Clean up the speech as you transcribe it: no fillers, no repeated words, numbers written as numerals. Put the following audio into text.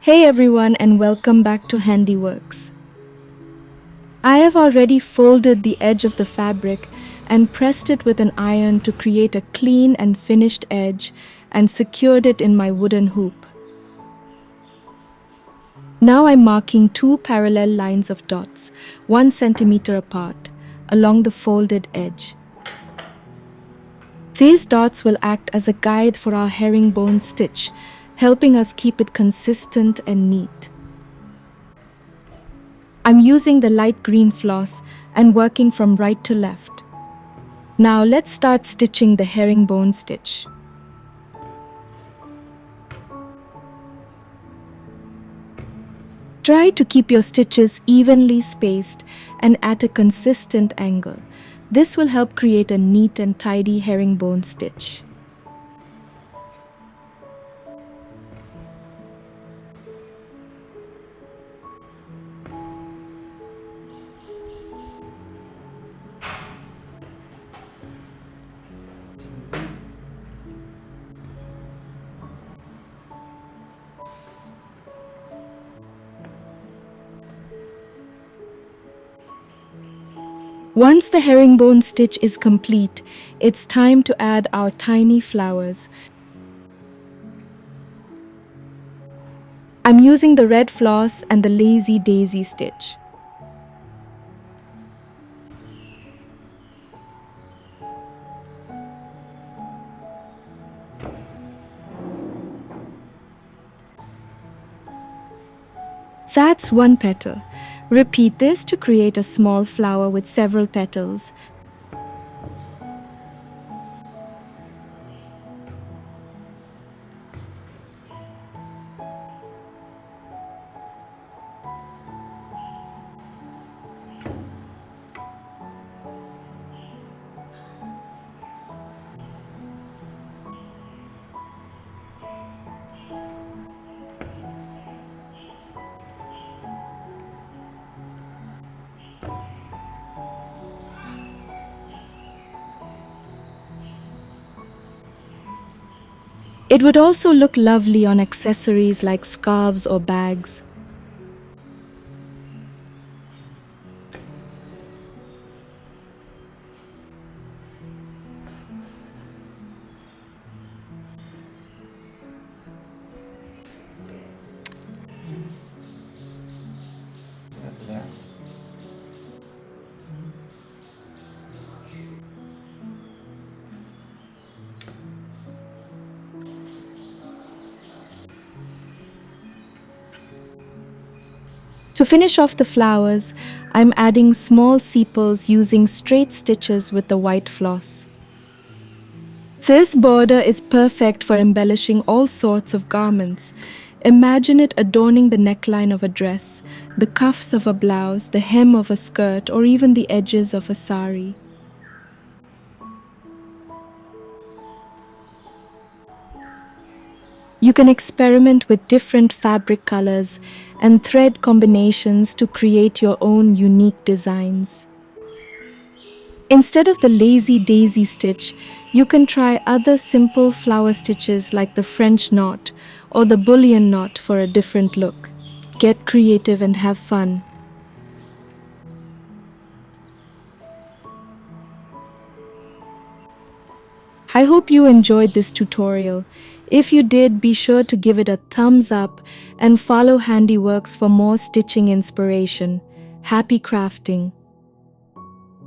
Hey everyone, and welcome back to Handiworks. I have already folded the edge of the fabric and pressed it with an iron to create a clean and finished edge and secured it in my wooden hoop. Now I'm marking two parallel lines of dots, 1 centimeter apart, along the folded edge. These dots will act as a guide for our herringbone stitch, helping us keep it consistent and neat. I'm using the light green floss and working from right to left. Now let's start stitching the herringbone stitch. Try to keep your stitches evenly spaced and at a consistent angle. This will help create a neat and tidy herringbone stitch. Once the herringbone stitch is complete, it's time to add our tiny flowers. I'm using the red floss and the lazy daisy stitch. That's one petal. Repeat this to create a small flower with several petals. It would also look lovely on accessories like scarves or bags. To finish off the flowers, I'm adding small sepals using straight stitches with the white floss. This border is perfect for embellishing all sorts of garments. Imagine it adorning the neckline of a dress, the cuffs of a blouse, the hem of a skirt, or even the edges of a saree. You can experiment with different fabric colors and thread combinations to create your own unique designs. Instead of the lazy daisy stitch, you can try other simple flower stitches like the French knot or the bullion knot for a different look. Get creative and have fun. I hope you enjoyed this tutorial. If you did, be sure to give it a thumbs up and follow Handiworks for more stitching inspiration. Happy crafting!